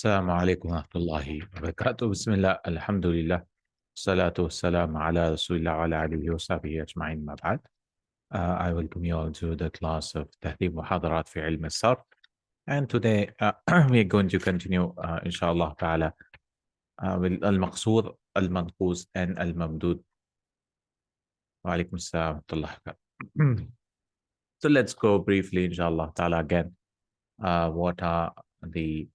السلام عليكم ورحمة الله وبركاته. بسم الله، الحمد لله، الصلاة والسلام على رسول الله وعلى آله وصحبه أجمعين. ما بعد. I welcome you all to the class of تهذيب محاضرات في علم الصرف. And today we are going to continue inshallah ta'ala with المقصور, المنقوص and الممدود. وعليكم السلام ورحمة الله وبركاته. So let's go briefly inshallah ta'ala again. What are the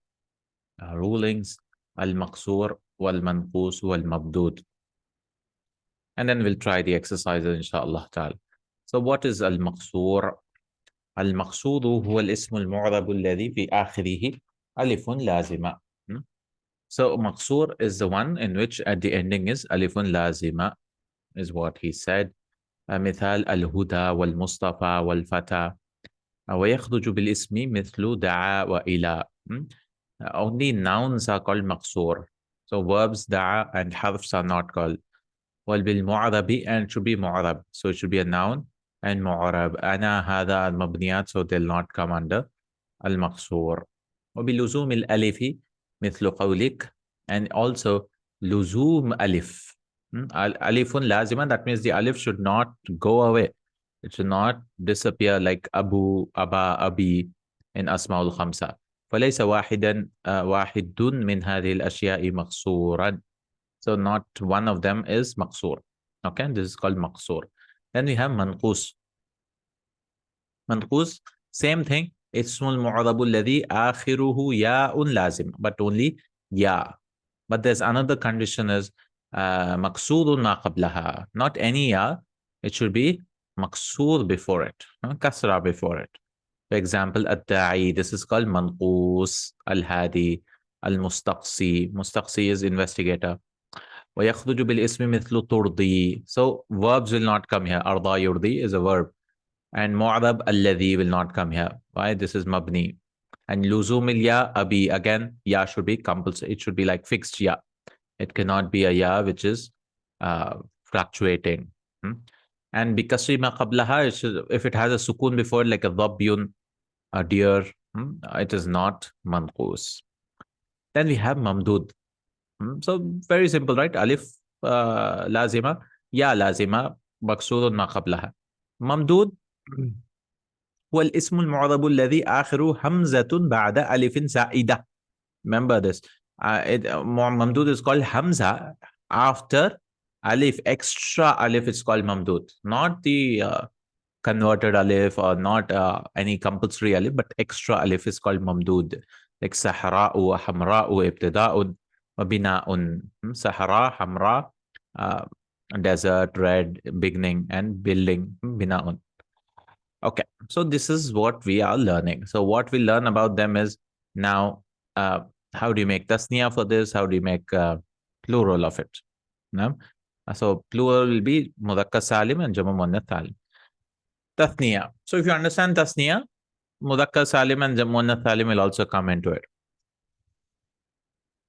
rulings المقصور والمنقوص والممدود, and then we'll try the exercises inshallah ta'ala. So what is المقصور? المقصود هو الاسم المعرب الذي في آخره ألف لازمة. So مقصور is the one in which at the ending is ألف لازمة, is what he said. مثال الهدى والمصطفى والفتى. ويخرج بالاسم مثل دعا وإلى. Only nouns are called مقصور. So verbs دعا and حرفs are not called. وبالمعرب, and it should be معرب. So it should be a noun and معرب. أنا هذا المبنيات, so they'll not come under المقصور. وبلزوم الألف مثل قولك, and also لزوم ألف. ألف لازمة, that means the alif should not go away. It should not disappear like أبو, أبا, أبي in أسماء الخمسة. فليس واحد من هذه الأشياء مقصورا. So not one of them is مقصور. Okay, this is called مقصور. Then we have منقوص. منقوص, same thing. اسم المعرب الذي آخره ياء لازم, but only ياء. But there's another condition is مكسور ما قبلها. Not any ياء, it should be مكسور before it, كسرة before it. For example, الداعي, this is called منقوص. الهادي, المستقصي, مستقصي is investigator. ويخرج بالاسم مثل ترضي. So verbs will not come here. أرضى يرضي is a verb. And معرب الذي will not come here. Why? This is مبني. And لزوم الياء أبي, again, ya should be compulsory. It should be like fixed ya. It cannot be a ya which is fluctuating. And بكسر ما قبلها, if it has a sukun before it, like a ضبي, a deer, it is not منقوص. Then we have ممدود. So very simple, right? ألف لازمة, يا لازمة, مكسور ما قبلها. ممدود هو الاسم المعرب الذي آخره همزة بعد ألف زائدة. Remember this. ممدود is called hamza after alif, extra alif is called mamdud, not the converted alif or not any compulsory alif, but extra alif is called mamdud. Like sahra wa hamra wa ibtida'un wa bina'un. Sahra, hamra, desert, red, beginning, and building, bina'un. Okay, so this is what we are learning. So what we learn about them is now how do you make tasniya for this? How do you make plural of it? No? So plural will be mudhakkar salim and jamu muannath salim. Tasniya. So if you understand tasniya, mudhakkar salim and jamu muannath salim will also come into it.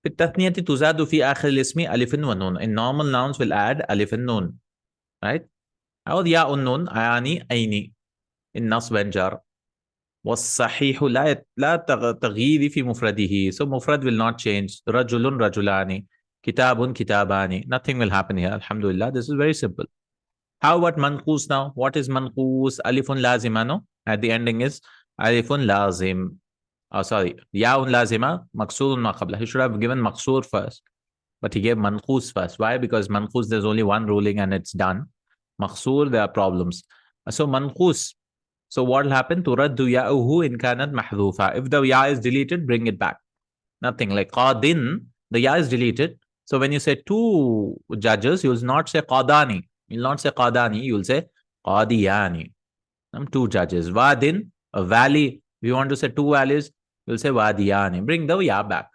في التثنية تزاد في آخر الاسم ألف ونون. In normal nouns will add ألف النون, right? أو ياء النون أياني أيني in نصب وجر. والصحيح لا تغيير في مفرده. So مفرد will not change. رجل رجلان, كتاب كتابان. Nothing will happen here. Alhamdulillah, this is very simple. How about منقوص now? What is منقوص? ألف لازمة, no? At the ending is ألف لازم. Oh, sorry. ياء لازمة مكسور ما قبله. He should have given مكسور first, but he gave منقوص first. Why? Because منقوص there's only one ruling and it's done. مكسور there are problems. So منقوص. So what will happen? ترد ياؤه إن كانت محذوفة. If the ya is deleted, bring it back. Nothing like قادٍ, the ya is deleted. So when you say two judges, you will not say قاداني. You will not say قاداني. You will say قادياني. Two judges. وادٍ, a valley. If you want to say two valleys, you will say وادياني. Bring the ya back.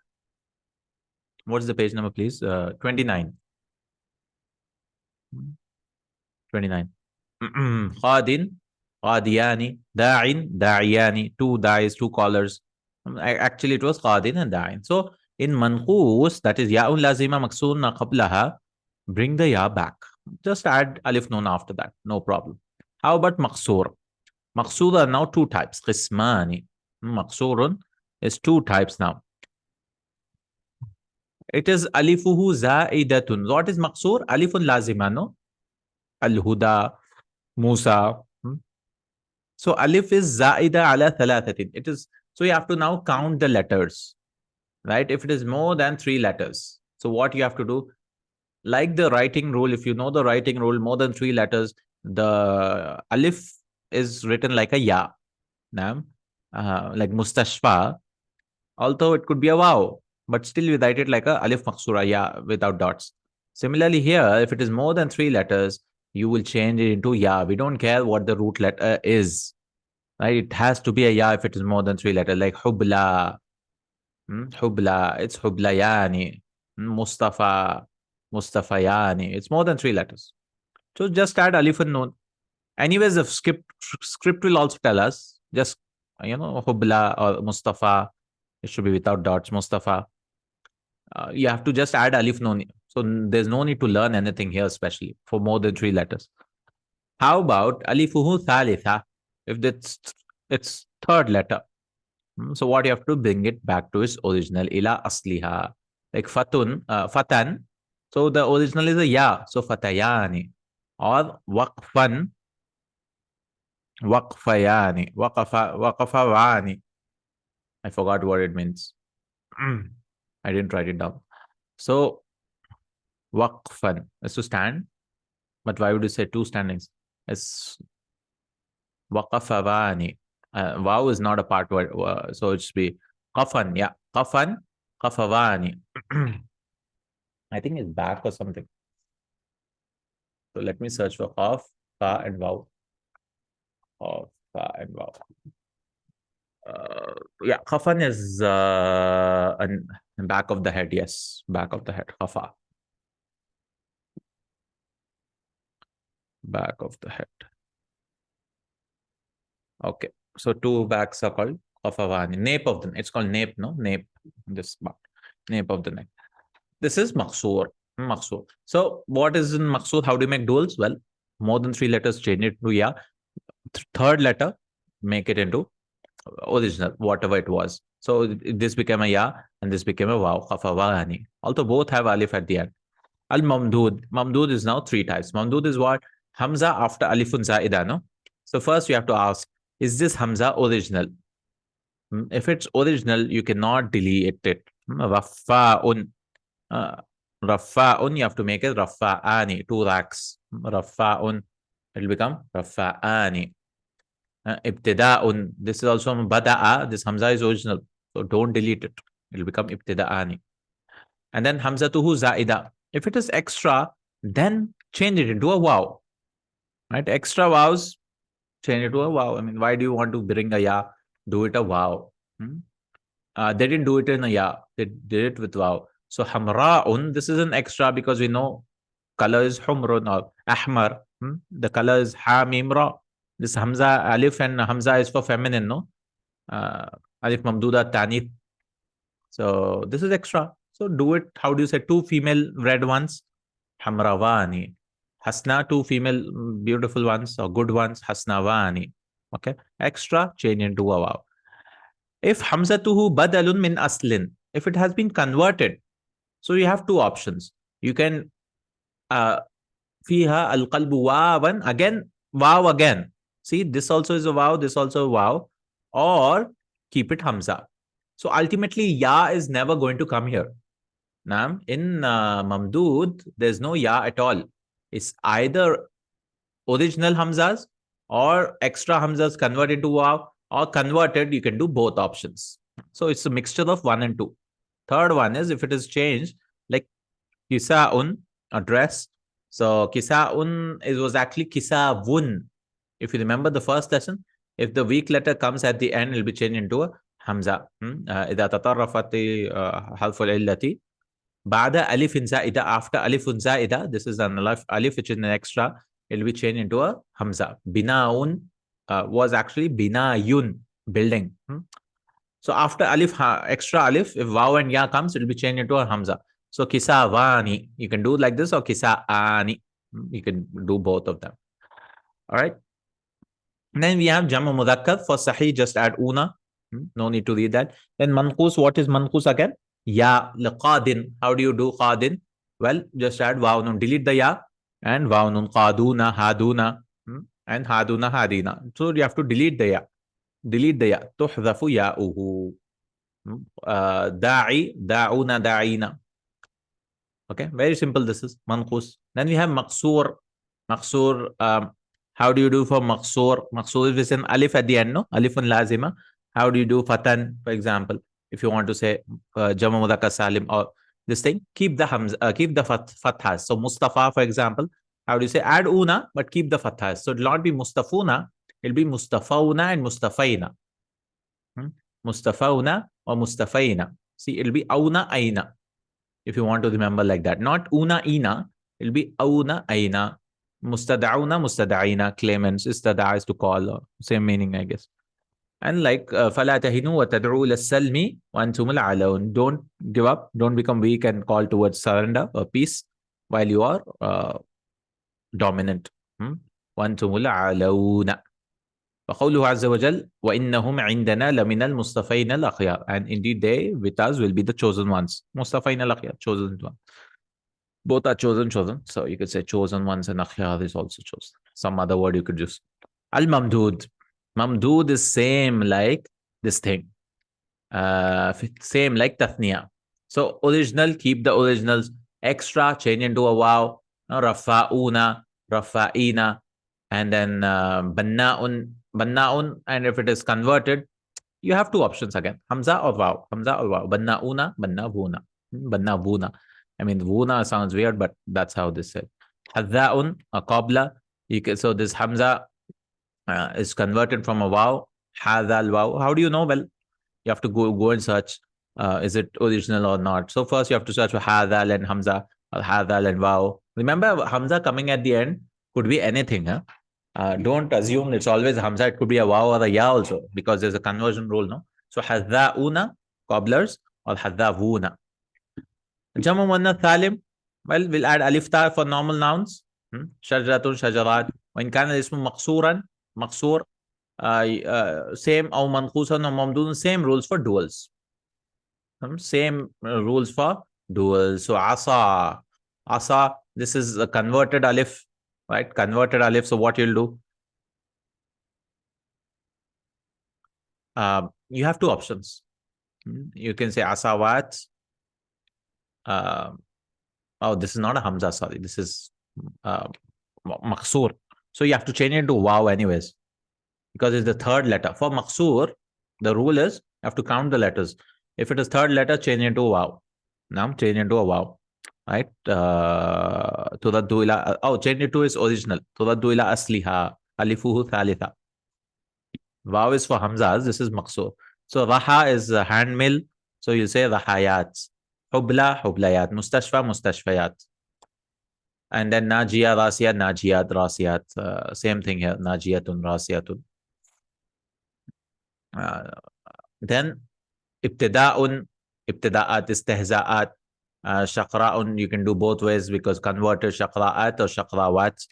What is the page number, please? 29. 29. قادٍ, قادياني, داعٍ, داعياني, two dais, two callers. Actually, it was قادٍ and داعٍ. So, in منقوص, that is ياء لازمة مكسور ما قبلها, bring the ya back. Just add alif nun after that. No problem. How about مقصور? مقصور are now two types. قسماني. مقصور is two types now. It is alifuhu za'idatun. What is maqsoor? Alifun lazima, no? Al-huda, Musa. So alif is za'ida ala thalathatin. It is, so you have to now count the letters, right? If it is more than 3 letters. So what you have to do, like the writing rule, if you know the writing rule, more than 3 letters, the alif is written like a ya. Naam. Like mustashfa. Although it could be a waw, but still we write it like a alif maqsura, ya, without dots. Similarly here, if it is more than 3 letters, you will change it into ya. We don't care what the root letter is. Right? It has to be a ya if it is more than 3 letters, like hubla. Hubla, it's hublayani. Mustafa, Mustafayani. It's more than 3 letters. So just add alif and noon. Anyways, the script will also tell us, just, hubla or Mustafa. It should be without dots, Mustafa. You have to just add alif noon. So there's no need to learn anything here, especially for more than 3 letters. How about alifuhu thalitha? If it's third letter. So what you have to bring it back to its original, ila asliha. Like fatan. So the original is a ya. So fatayani. Or waqfan. Waqfayani. Waqafawani. I forgot what it means. I didn't write it down. So waqfan is to stand. But why would you say 2 standings? It's waqafawani. Wow is not a part word, so it should be qafan. Yeah, qafan, qafawani. I think it's back or something. So let me search for qaf, fa, and wow. Qaf, fa, and wow. Yeah, qafan is back of the head. Yes, back of the head. Qafa. Back of the head. Okay. So 2 backs are called qafawani. Nape of the neck. It's called nape, no? Nape. This part. Nape of the neck. This is maqsoor. Maqsoor. So what is in maqsoor? How do you make duals? Well, more than 3 letters, change it to ya. Third letter, make it into original, whatever it was. So this became a ya and this became a waw. Qafawani. Although both have alif at the end. Al-mamdud. Mamdud is now 3 types. Mamdud is what? Hamza after alifun za'ida, no? So first you have to ask, is this Hamza original? If it's original, you cannot delete it. Raffa'un. Raffa'un, you have to make it Raffa'ani, 2 racks. Raffa'un, it will become Raffa'ani. Ibtida'un, this is also Bada'a, this Hamza is original. So don't delete it. It will become Ibtida'ani. And then Hamzatuhu Za'ida. If it is extra, then change it into a waw. Right? Extra waws, change it to a waw. I mean, why do you want to bring a ya? Do it a waw. They didn't do it in a ya. They did it with waw. So hamra'un, this is an extra because we know color is humrun or ahmar. The color is hamim ra. This hamza, alif and hamza is for feminine, no? Alif mamduda tanith. So this is extra. So do it. How do you say 2 female red ones? Hamrawani. Hasna, 2 female beautiful ones or good ones. Hasnawani. Okay. Extra, change into a waw. If hamzatuhu badalun min aslin, if it has been converted, so you have 2 options. You can fiha al-qalbu wawan, again, waw again. See, this also is a waw, this also a waw, or keep it hamza. So ultimately, ya is never going to come here. Now, in mamdud, there's no ya at all. It's either original hamzas or extra hamzas converted to waw, or converted, you can do both options. So it's a mixture of 1 and 2. Third one is if it is changed, like kisa'un, a dress. So kisa'un was actually kisa'vun. If you remember the first lesson, if the weak letter comes at the end, it will be changed into a hamza. إذا تطرفت حرف العلة بعد ألف زائدة, after ألف زائدة, this is an alif which is an extra, it will be changed into a hamza. Binaun was actually binayun, building. So after alif, extra alif, if waw and ya comes, it will be changed into a hamza. So kisawani, you can do like this, or kisaani. You can do both of them. All right. And then we have Jammu Mudhakkar. For Sahih, just add una. No need to read that. Then Manqoos, what is Manqoos again? Ya liqadin. How do you do qadin? Well, just add waw nun. Delete the ya and waw nun. Qaduna, haduna, and haduna, hadina. So you have to delete the ya. Delete the ya. Tuhdafu ya'uhu. Da'i, da'una, da'ina. Okay, very simple. This is manqus. Then we have maqsoor. Maqsoor. How do you do for maqsoor? Maqsoor is with an alif at the end, no? Alifun lazima. How do you do fatan, for example? If you want to say Jama Mudhakkar Salim or this thing, keep the keep the fathas. So Mustafa, for example, how do you say add una but keep the fathas? So it will not be Mustafuna, it'll be Mustafauna and Mustafaina. Mustafauna or Mustafaina. See, it'll be auna aina. If you want to remember like that, not una ina, it'll be auna aina. Mustada'una, mustada'ina, claimants, istada is to call, same meaning, I guess. And like فَلَا تَهِنُوا وَتَدْعُوا لَلسَّلْمِ وَأَنْتُمُ الْعَلَوْنَ. Don't give up, don't become weak and call towards surrender or peace while you are dominant. وَأَنْتُمُ الْعَلَوْنَ. وَقَوْلُهُ عَزَّ وَجَلَّ وَإِنَّهُمْ عِنْدَنَا لَمِنَ الْمُصْطَفَيْنَ الْأَخْيَارِ. And indeed they with us will be the chosen ones. مُصْطَفَيْنَ الْأَخْيَارِ, chosen ones. Both are chosen. So you could say chosen ones and akhyar is also chosen. Some other word you could use. Al-Mamdud. Mamdud is same like this thing. Same like Tathniya. So original, keep the originals. Extra, change into a waw. Rafa'una, Rafa'ina. And then Banna'un. And if it is converted, you have two options again. Hamza or waw. Banna'una, Banna'vuna. Banna'vuna. I mean, Vuna sounds weird, but that's how this is. Hadda'un, a qabla. So this Hamza is converted from a waw. Hadal waw. How do you know? Well, you have to go and search. Is it original or not? So first you have to search for Hadal and Hamza, or Hadal and waw. Remember, Hamza coming at the end could be anything. Don't assume it's always Hamza. It could be a waw or a ya also, because there's a conversion rule, no? So Hadda'una, cobblers, or Hadda'vuna. Jamu Muannath Salim, well, we'll add alif ta for normal nouns. Shajaratun, shajarat. When kana ismu maqsuran, maqsur, same or manqusan or mamdun, same rules for duals. Same rules for duals. So asa, this is a converted alif, right? Converted alif. So what you'll do? You have two options. You can say asawat. Oh, this is not a Hamza, sorry. This is Maqsoor. So you have to change it to Waw anyways, because it's the third letter. For Maqsoor, the rule is you have to count the letters. If it is third letter, change it to Waw. Now change it to a Waw. Right? Turaddu ila, change it to its original. Turaddu ila asliha. Alifuhu thalitha. Waw is for Hamzas. This is Maqsoor. So Raha is hand mill. So you say Rahayat. Hubla, hublayat. Mustashfa, mustashfayat. And then Najiya, Rasiyat, Najiyat, Rasiyat. Same thing here. Najiyatun, Rasiyatun. Then Ibtida'un, Ibtida'at, Istihza'at. Shaqra'un, you can do both ways because converted Shaqra'at or Shaqrawat.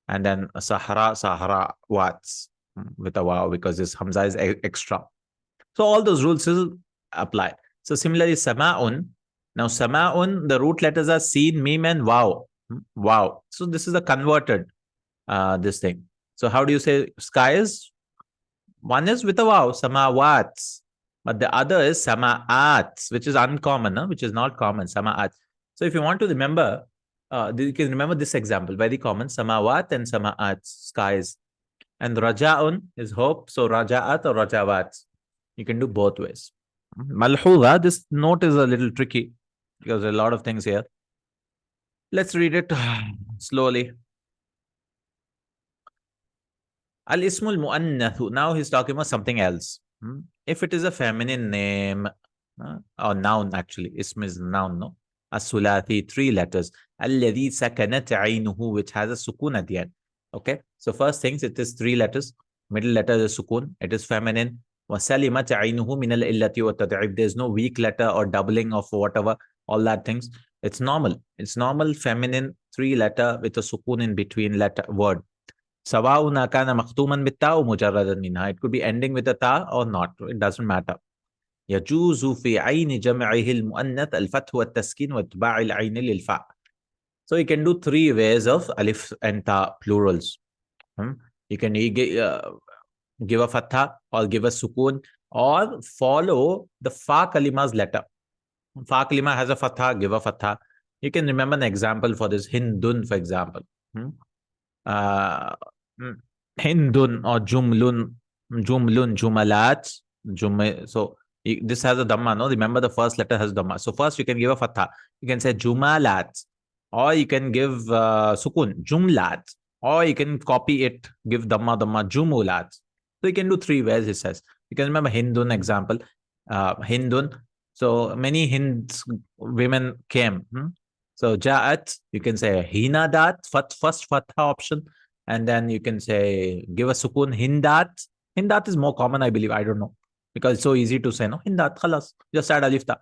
And then Sahra, Sahrawat with a waw because this Hamza is extra. So all those rules apply. So similarly, Sama'un. Now, Sama'un, the root letters are Sin, Mim, and Waw. Wow. So this is a converted this thing. So how do you say skies? One is with a Waw, Samawats. But the other is Sama'at, which is uncommon, which is not common, Sama'at. So if you want to remember, you can remember this example, very common, Samawat and Sama'at, skies. And Raja'un is hope, so Raja'at or Rajawat. You can do both ways. Malhuda, this note is a little tricky because there are a lot of things here. Let's read it slowly. Al-Ismul Mu'annathu. Now he's talking about something else. If it is a feminine name, or noun actually, Ism is noun, no? As-Sulathi, 3 letters. Alladhi sakanat aynuhu, which has a sukun at the end. Okay, so first things, it is 3 letters. Middle letter is sukun. It is feminine. وَسَلِمَتْ عَيْنُهُ مِنَ الْإِلَّةِ وَالتَّضْعِيفِ. There's no weak letter or doubling of whatever, all that things. It's normal. It's normal feminine 3 letter with a sukun in between letter word. سَوَاءٌ كَانَ مَخْتُومًا بِالتَّاءِ مُجَرَّدًا مِنْهَا. It could be ending with a ta or not. It doesn't matter. يجوز في عين جمعه المؤنث الفتح والتسكين واتباع العين للفاء. So you can do 3 ways of alif and ta plurals. You can give a fatha or give a sukun or follow the fa kalima's letter. Fa kalima has a fatha, give a fatha. You can remember an example for this, Hindun, for example. Uh, Hindun or Jumlun, Jumalat. So this has a dhamma, no? Remember the first letter has dhamma. So first you can give a fatha. You can say Jumalat. Or you can give sukun, Jumlat. Or you can copy it, give dhamma, Jumulat. So you can do 3 ways, he says. You can remember Hindun example. Hindun. So many Hinds women came. So Ja'at, you can say Hinadat, first fatha option. And then you can say, give a sukun, Hindat. Hindat is more common, I believe. I don't know. Because it's so easy to say, no? Hindat, khalas. Just add alif ta.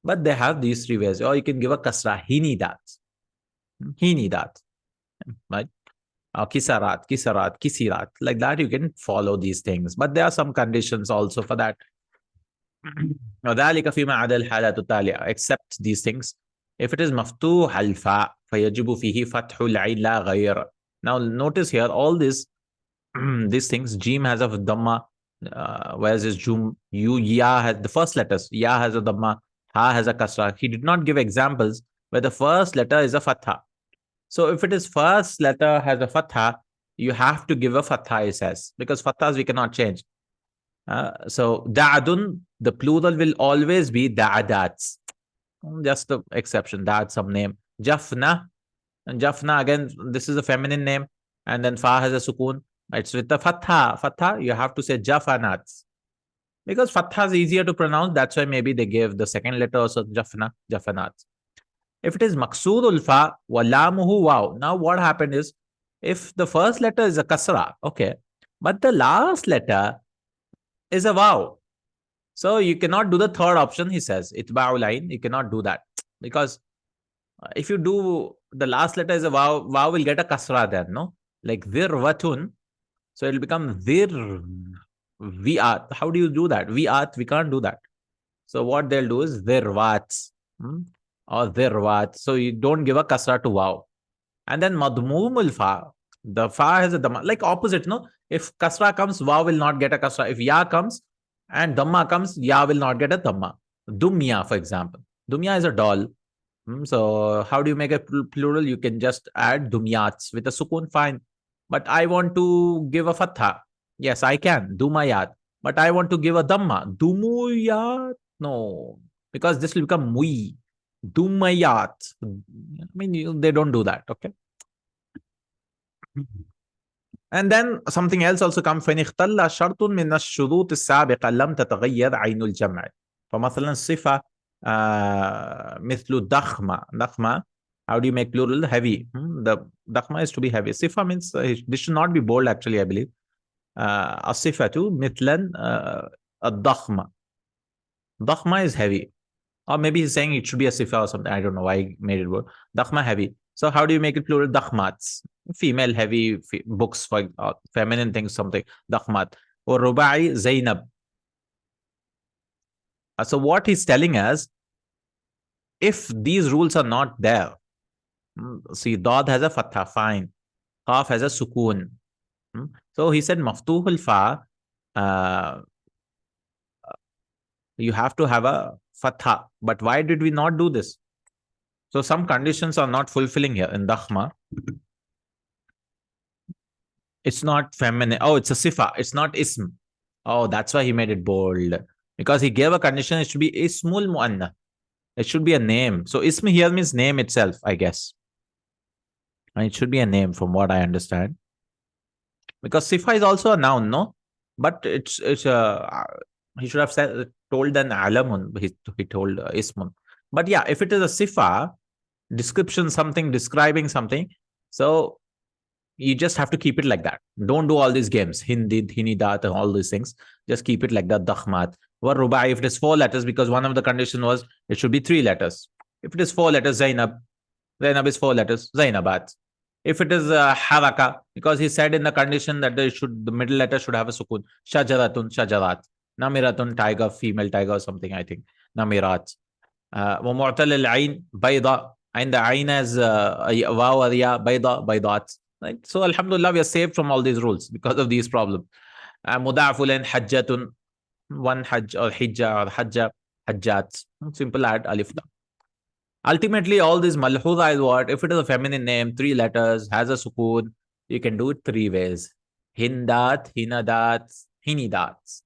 But they have these 3 ways. Or you can give a kasra, Hinidat. Hinidat. Right? Kisarat, Kisirat. Like that, you can follow these things. But there are some conditions also for that. وذلك فيما عدا الحالات التالية, except these things. If it is مفتوح الفاء فيجب فيه فتح العين لا غير. Now notice here all these things. Jim has a dhamma, whereas this Jum, Ya has the first letters. Ya has a dhamma, Ha has a kasra. He did not give examples where the first letter is a fatha. So if it is first letter has a fatha, you have to give a fatha, he says, because fathas we cannot change. So da'adun, the plural will always be da'adats. Just the exception, that some name. Jafna, and Jafna again, this is a feminine name, and then fa has a sukun. It's with the fatha. Fatha, you have to say jafanats. Because fatha is easier to pronounce, that's why maybe they gave the second letter also Jafna, Jafanats. If it is maqsoodul fa wa lamuhu wow. Now what happened is, if the first letter is a kasra, okay, but the last letter is a wow. So you cannot do the third option, he says. Itba'u line, you cannot do that. Because if you do the last letter is a wow, wow will get a kasra then, no? Like virvatun. So it will become vi'at. How do you do that? Vi'at, we can't do that. So what they'll do is virvats. Or virvat. So you don't give a kasra to wow. And then madmumul fa. The fa has a dhamma. Like opposite, no? If kasra comes, wow will not get a kasra. If ya comes and dhamma comes, ya will not get a dhamma. Dumya, for example. Dumya is a doll. So how do you make a plural? You can just add dumyats with a sukun, fine. But I want to give a fatha. Yes, I can. Dumayat. But I want to give a dhamma. Dumuyat. No. Because this will become mui. Dumayat. I mean, they don't do that. Okay. And then something else also comes. فإن اختل شرط من الشروط السابقة لم تتغير عين الجمع. فمثلا صفة مثل ضخمة. How do you make plural? Heavy. The dakhma is to be heavy. Sifa means this should not be bold actually, I believe. الصفة مثلا الضخمة. Dakhma is heavy. Or maybe he's saying it should be a sifa or something. I don't know why he made it word. Dakhma heavy. So how do you make it plural? Dakhmats. Female heavy books for feminine things, something. Dakhmat. Or rubai Zainab. So what he's telling us, if these rules are not there, see, Dad has a fatha, fine. Qaf has a sukoon. So he said maftuhul fa, you have to have a fatha. But why did we not do this? So some conditions are not fulfilling here in dakhma. It's not feminine. Oh, it's a sifa. It's not ism. Oh, that's why he made it bold. Because he gave a condition, it should be ismul muanna. It should be a name. So ism here means name itself, I guess. And it should be a name from what I understand. Because sifa is also a noun, no? But it's he should have told an alamun. He told ismun. But yeah, if it is a sifa, description something, describing something, so you just have to keep it like that. Don't do all these games, Hindid, Hinidat, and all these things. Just keep it like that, Dakhmat. Or Rubai, if it is 4 letters, because one of the condition was it should be 3 letters. If it is 4 letters, Zainab is 4 letters, Zainabat. If it is Haraka, because he said in the condition that the middle letter should have a sukun, Shajaratun, Shajarat. Namiratun, tiger, female tiger or something, I think. Namirat. ومعتل العين بيضاء. عند عين as واو or ya, بيضاء, بيضات. Right? So alhamdulillah, we are saved from all these rules because of these problems. مضاعف لين حجة, one hajj or hijja or hajja, hajjat. Simple add alif da. Ultimately, all these malhuda is what? If it is a feminine name, 3 letters, has a sukoon, you can do it 3 ways. Hindat, hinadat, hinidat.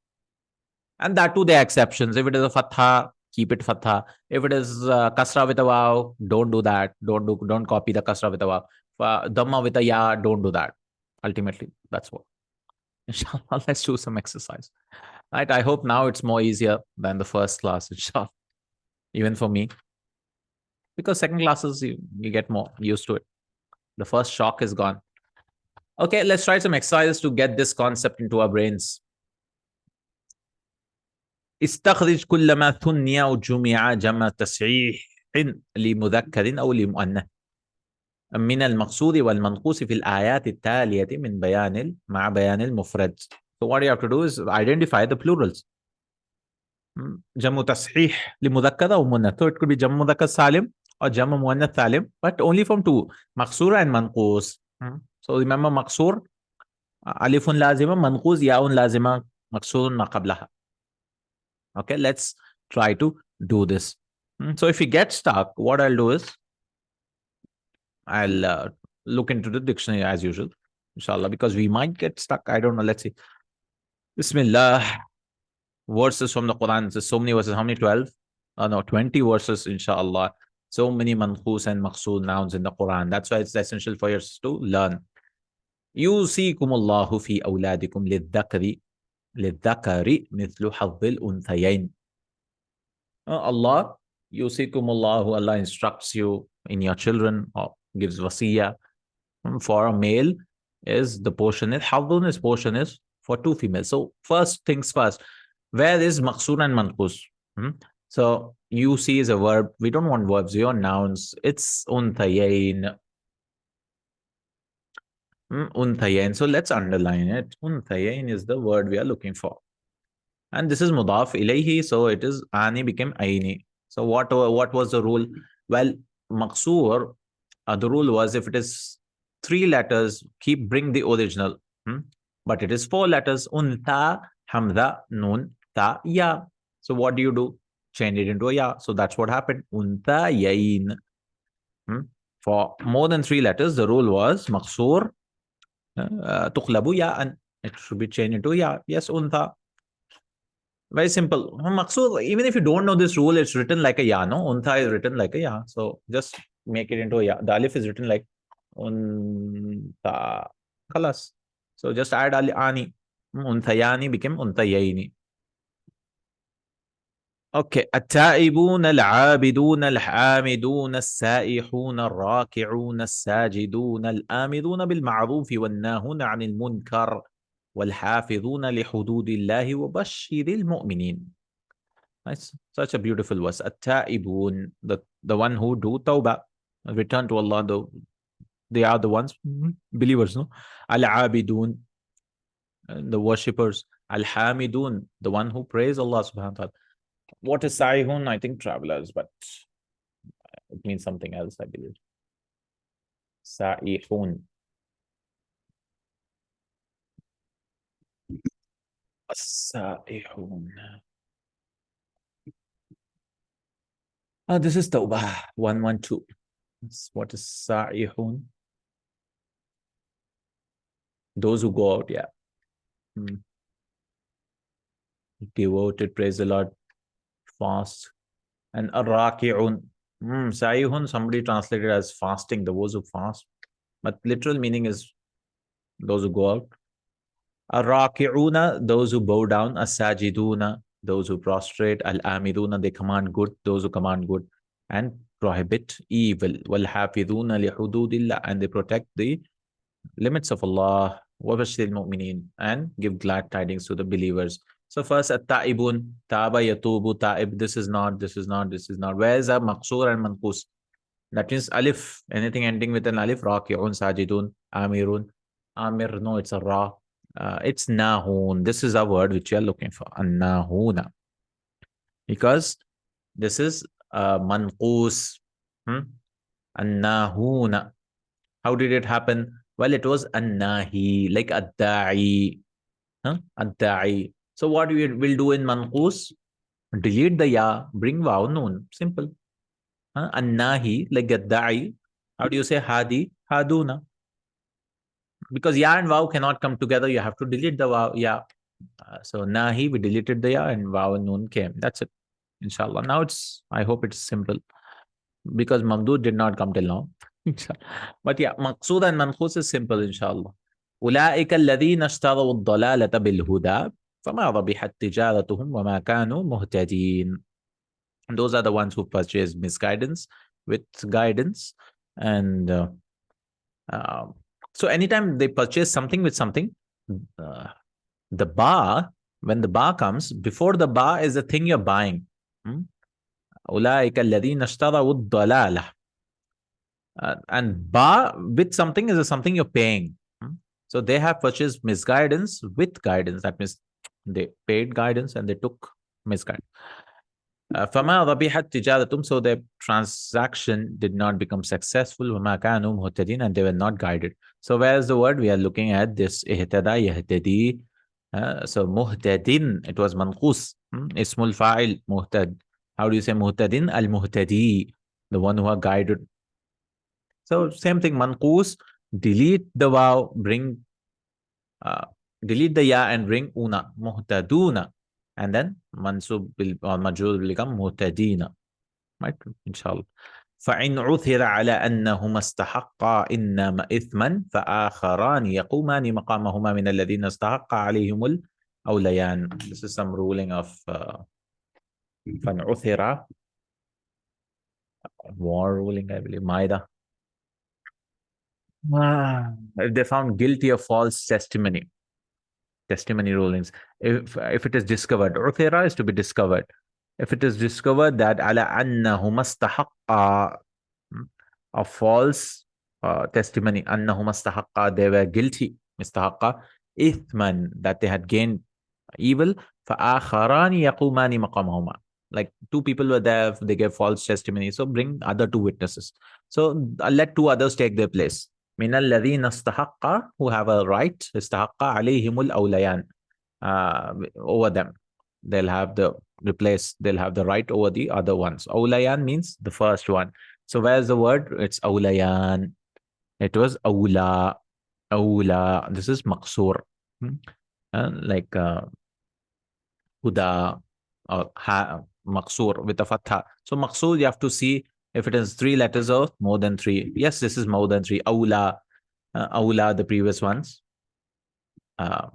And that too, there are exceptions. If it is a fatha, keep it fatha. If it is kasra with a waw, don't do that. Don't copy the kasra with a waw. Dhamma with a ya, don't do that. Ultimately, that's what. Inshallah, let's do some exercise. Right? I hope now it's more easier than the first class, inshallah. Even for me. Because second classes, you get more used to it. The first shock is gone. Okay, let's try some exercises to get this concept into our brains. استخرج كل ما ثني أو جمع جمع تصحيح لمذكر أو لمؤنث من المقصور والمنقوص في الآيات التالية من مع بيان المفرد. So what you have to do is identify the plurals. جمع تصحيح لمذكر أو مؤنث. So it could be جمع مذكر سالم or جمع مؤنث سالم, but only from 2, مقصور and منقوص. So remember مقصور ألف لازمة, منقوص ياء لازمة, مقصور ما قبلها. Okay, let's try to do this. So if you get stuck, what I'll do is I'll look into the dictionary as usual, inshallah, because we might get stuck. I don't know. Let's see. Bismillah. Verses from the Quran. There's so many verses. How many? 12? No, 20 verses, inshallah. So many manqus and maqsood nouns in the Quran. That's why it's essential for us to learn. Yusikumullahu fi awladikum lidhakari mithlu hadhil unthayain. Allah, yusikumullahu, Allah instructs you in your children, or gives wasiyah. For a male is the portion is, hadhun is portion is for 2 females. So first things first, where is maqsoor and manqus? So yusi is a verb. We don't want verbs, we want nouns. It's unthayain. Unthayain. So let's underline it. Unthayain is the word we are looking for. And this is mudaf ilayhi, so it is ani became aini. So what was the rule? Well, maqsoor, the rule was if it is 3 letters, bring the original. But it is 4 letters, untha, hamza, nun, ta, ya. So what do? Change it into a ya. So that's what happened. Unthayain. For more than 3 letters, the rule was maqsoor, tuqlabu ya, and it should be changed into ya. Yes, untha. Very simple. Maqsoor, even if you don't know this rule, it's written like a ya, no? Untha is written like a ya. So just make it into a ya. The alif is written like untha. Khalas. So just add ani. Unthayani became unthayayni. Okay. التائبون العابدون الحامدون السائحون الراكعون الساجدون الآمرون بالمعروف والناهون عن المنكر والحافظون لحدود الله وبشر المؤمنين. Nice. Such a beautiful verse. التائبون, the one who do tawbah, return to Allah, they are the ones, believers, no? Al-abidun, the worshippers. Al-hamidun, the one who praise Allah subhanahu wa ta'ala. What is saihun? I think travelers, but it means something else, I believe. Saihun. Saihun. This is Tawbah 112. What is Sa'ihun? Those who go out, yeah. Devoted, praise the Lord, fast. And Ar-Raki'un. Sa'ihun, somebody translated as fasting, those who fast. But literal meaning is those who go out. Ar-Raki'una, those who bow down. As-Sajiduna, those who prostrate. Al-Amiduna, they command good, those who command good and prohibit evil. Wal-Hafiduna li-hududillah, and they protect the limits of Allah. Wabashir al-mu'mineen, and give glad tidings to the believers. So first, at-ta'ibun, ta'aba yatubu, ta'ib, this is not. Where is a maqsoor and manqus? That means alif, anything ending with an alif, raki'un, sajidun, amirun. Amir, no, it's a ra. It's nahun. This is a word which you are looking for. An-nahuna. Because this is manqoos. An-nahuna. How did it happen? Well, it was an-nahi, like ad-da'i. Ad-da'i. So what we will do in manqoos? Delete the ya, bring waw noon. Simple. An-nahi, like ad-da'i. How do you say hadi? Haduna. Because ya and waw cannot come together, you have to delete the waw, ya. So nahi, we deleted the ya and waw and noon came. That's it. Inshallah. Now I hope it's simple. Because mamdud did not come till now. But yeah, maqsood and manqoos is simple, inshallah. أولئك الذين اشتروا الضلالة بالهدى فما ربحت تجارتهم وما كانوا مهتدين. And those are the ones who purchase misguidance with guidance. And so anytime they purchase something with something, the ba, when the ba comes, before the ba is the thing you're buying. أولئك الذين اشتروا الضلالة. And ba with something is something you're paying. So they have purchased misguidance with guidance. That means they paid guidance and they took misguidance. فما ربحت تجارتهم, so their transaction did not become successful. وما كانوا مهتدين, and they were not guided. So where's the word? We are looking at this اهتدى يهتدي. So muhtadin, it was manqus. Ismul fa'il, muhtad. How do you say muhtadin? Al-muhtadi, the one who are guided. So same thing, manqus, delete the waw, bring, delete the ya and bring una, muhtaduna. And then mansub or majrur will become muhtadina. Right? Inshallah. فإن عثر على أنهما استحقا إنما إثما فآخران يقومان مقامهما من الذين استحق عليهم الأوليان. This is some ruling of فإن عثر, war ruling, I believe, Maida. If they found guilty of false testimony rulings, if it is discovered, عثر is to be discovered. If it is discovered that على أنهما استحقا of false testimony, أنهما استحقا, they were guilty, استحقا إثما, that they had gained evil, فآخران يقومان مقامهما, like two people were there, they gave false testimony, so bring other two witnesses. So let two others take their place. من الذين استحقا, who have a right, استحقا عليهم الأوليان, over them. They'll have the right over the other ones. Awlayan means the first one. So where's the word? It's awlayan. It was awla. Awla. This is maqsoor. Like huda or maqsoor with a fatha. So maqsoor, you have to see if it is 3 letters or more than 3. Yes, this is more than 3. Awla. Awla, the previous ones.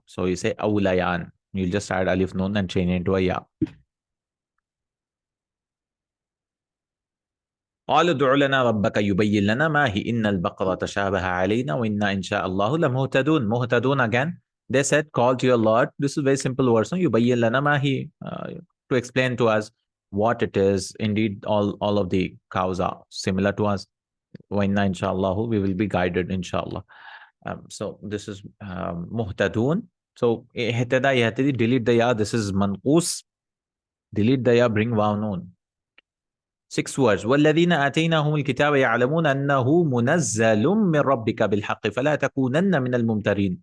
So you say awlayan. You'll just add alif noon and change it into a ya. قالوا ادع لنا ربك يبين لنا ما هي إن البقرة تشابه علينا وإنا إن شاء الله لمهتدون. مهتدون again. They said, call to your Lord. This is very simple verse. يبين لنا ما هي, to explain to us what it is. Indeed, all of the cows are similar to us. وإنا إن شاء الله, we will be guided inshallah. So this is muhtadun. So ihtada yahtadi, delete the ya. This is manqus. Delete the ya, bring waw noon. 6 words. والذين آتيناهم الكتاب يعلمون أنه منزل من ربك بالحق فلا تكونن من الممترين.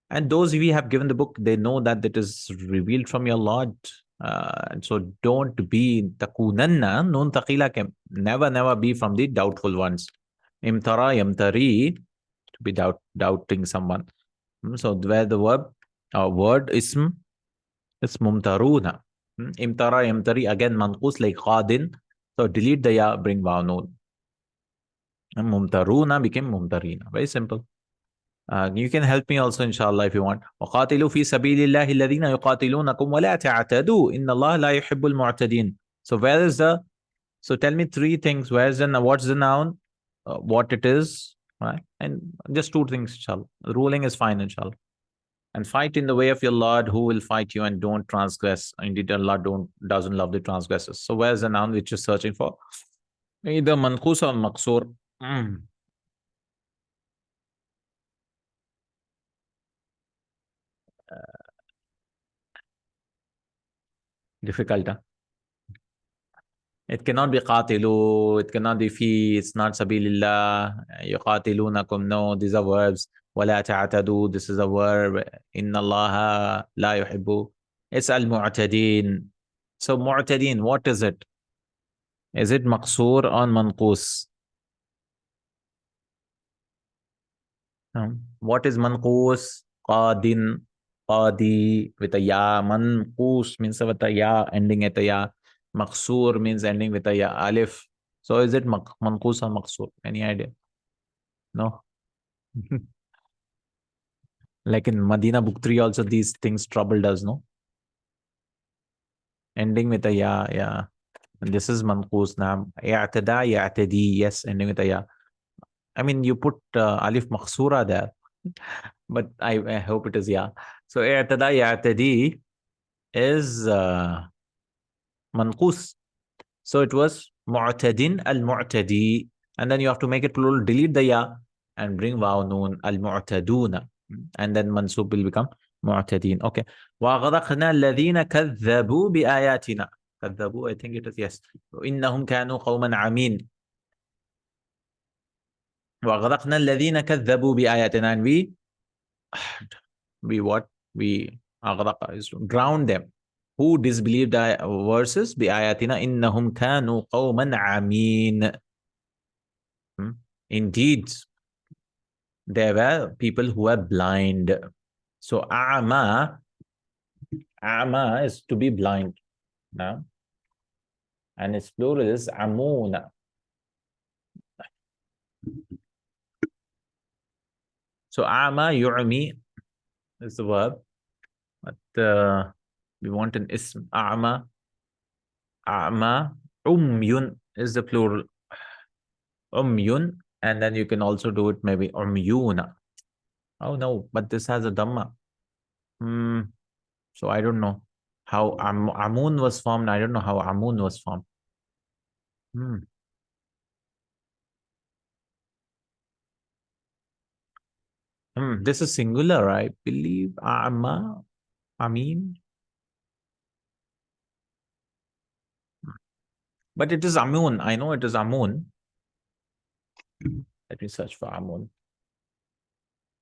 And those we have given the book, they know that it is revealed from your Lord. And so don't be takunanna, nun taqila, never be from the doubtful ones. Imtara yamtari, to be doubting someone. So where the word ism is mumtaruna. Imtara yamtari, again manqus like qadin. So delete the ya, bring waw noon. Mumtaruna became mumtarina. Very simple. You can help me also inshallah if you want. وَقَاتِلُوا فِي سَبِيلِ اللَّهِ الَّذِينَ يُقَاتِلُونَكُمْ وَلَا تَعْتَدُوا إِنَّ اللَّهَ لَا يُحِبُّ الْمُعْتَدِينَ. So tell me 3 things. What's the noun? What it is, right? And just 2 things inshallah. The ruling is fine inshallah. And fight in the way of your Lord who will fight you, and don't transgress. Indeed, Allah doesn't love the transgressors. So where's the noun which you're searching for? Either manqus or maqsoor. 。Difficult, huh? It cannot be qatilu, it cannot be fi, it's not sabilillah, yuqatilunakum, no, these are verbs. ولا تعتدوا, this is a verb. إن الله لا يحب. It's al-mu'tadin. So mu'tadin, what is it? Is it maqsoor or manqus? What is manqus? Qadin, qadi with a ya. Manqus means with a ya, ending at a ya. Maqsoor means ending with a ya alif. So is it manqus or maqsoor? Any idea? No? Like in Madina Book 3 also these things troubled us, no? Ending with a ya, yeah. And this is manqus now. I'tada, ya'tadi, yes, ending with a ya. I mean, you put alif maqsoora there, but I hope it is ya. So i'tada, ya'tadi is manqus. So it was mu'tadin al-mu'tadi. And then you have to make it plural, delete the ya and bring waw noon al-mu'taduna. And then mansub will become mu'tadin. Okay. وَغَرَقْنَا الَّذِينَ كَذَّبُوا بِآيَاتِنَا. كذبوا, I think it is, yes. إِنَّهُمْ كَانُوا قَوْمًا عَمِينَ. وَغَرَقْنَا الَّذِينَ كَذَّبُوا بِآيَاتِنَا. And we what? We أغرق is to drown them. Who disbelieved the verses? بِآيَاتِنَا إِنَّهُمْ كَانُوا قَوْمًا عَمِينَ. Indeed, there were people who were blind. So a'ma is to be blind. Now, and its plural is amuna. So a'ma yu'mi is the verb, but we want an ism. A'ma umyun is the plural. Umyun, and then you can also do it maybe umyuna. Oh no, but this has a dhamma. So I don't know how amun was formed. I don't know how amun was formed. This is singular, I believe. A'ma, Amin. But it is Amun. I know it is Amun. Let me search for Amun.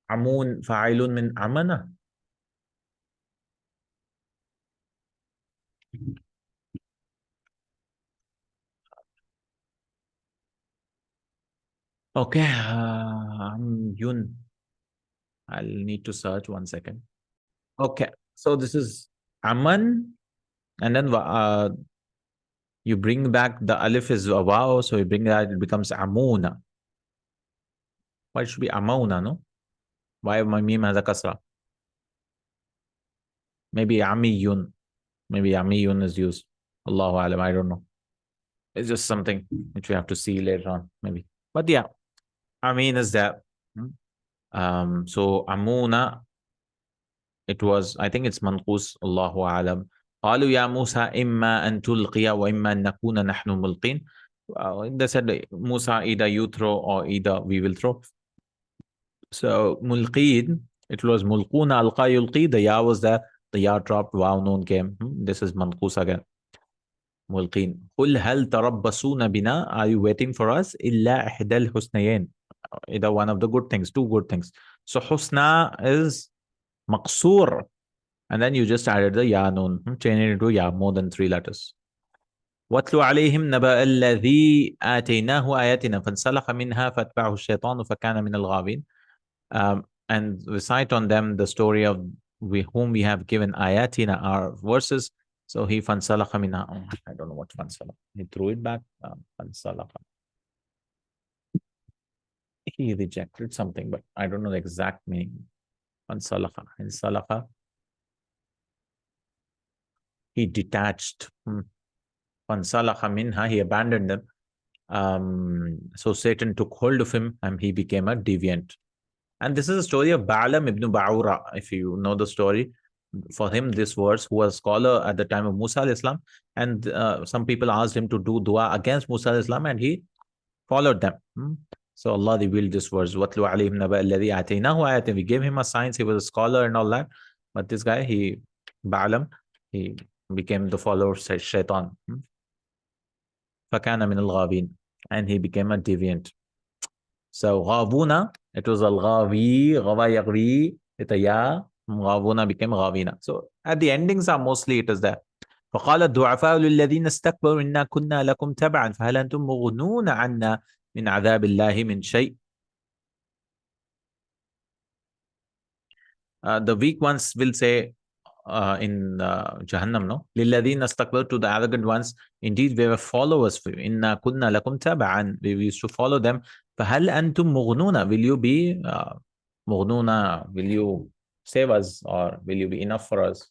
Amun fa'ilun min amana. Okay. Yun. I'll need to search 1 second. Okay. So this is Aman. And then you bring back the alif is a wow. So you bring that, it becomes Amuna. Why it should be Amauna, no? Why my meme has a kasra? Maybe Amiyun. Maybe Amiyun is used. Allahu alam, I don't know. It's just something which we have to see later on, maybe. But yeah, Amin is that. So Amuna, it was, I think it's manqus, Allahu alam. قالوا يا موسى إما أن تلقي وإما أن نكون نحن ملقين. They said, Musa, either you throw or either we will throw. So mulqeen, it was mulquna alqa yulqi. The ya was there. The ya dropped. Wow, noon came. This is manqus again. Mulqeen. قل هل تربصون بنا? Are you waiting for us? إلا إحدى الحسنيين. Either one of the good things, two good things. So husna is maqsoor. And then you just added the ya noon. Change it into ya, more than 3 letters. واتلو عليهم نبأ الذي آتيناه آياتنا فانسلخ منها فاتبعه الشيطان فكان من الغاوين. And recite on them the story of whom we have given ayatina, our verses. So he fansalaqa minha. I don't know what fansalaqa. He threw it back. Fansalaqa. He rejected something, but I don't know the exact meaning. Fansalaqa. Fansalaqa. He detached. Fansalaqa minha. He abandoned them. So Satan took hold of him and he became a deviant. And this is a story of Ba'alam ibn Ba'ura, if you know the story. For him, this verse, who was a scholar at the time of Musa al-Islam, and some people asked him to do dua against Musa al-Islam, and he followed them. So Allah revealed this verse, وَاتْلُوا عَلَيْهِمْ نَبَأَ الَّذِي آتَيْنَاهُ آيَاتٍ. We gave him a science, he was a scholar and all that. But this guy, Ba'alam, he became the follower of Shaitan. فَكَانَ مِنَ الْغَاوِينَ, and he became a deviant. So غَاوُونَ, it was al-ghawi, ghawa yaghwi, it a ya, غَاوُونَ became غَاوِينَ. So at the endings are mostly it is there. فقال الضعفاء للذين استكبروا إنا كنا لكم تبعا فهل أنتم مغنون عنا من عذاب الله من شيء. The weak ones will say in Jahannam, no? لِلَّذِينَ اسْتَكْبَرُوا, to the arrogant ones, indeed we were followers for you. إِنَّا كُنَّا لَكُمْ تَبَعًا, we used to follow them. فَهَلْ أَنْتُمْ مُغْنُونَ, will you be مُغْنُونَ, will you save us, or will you be enough for us?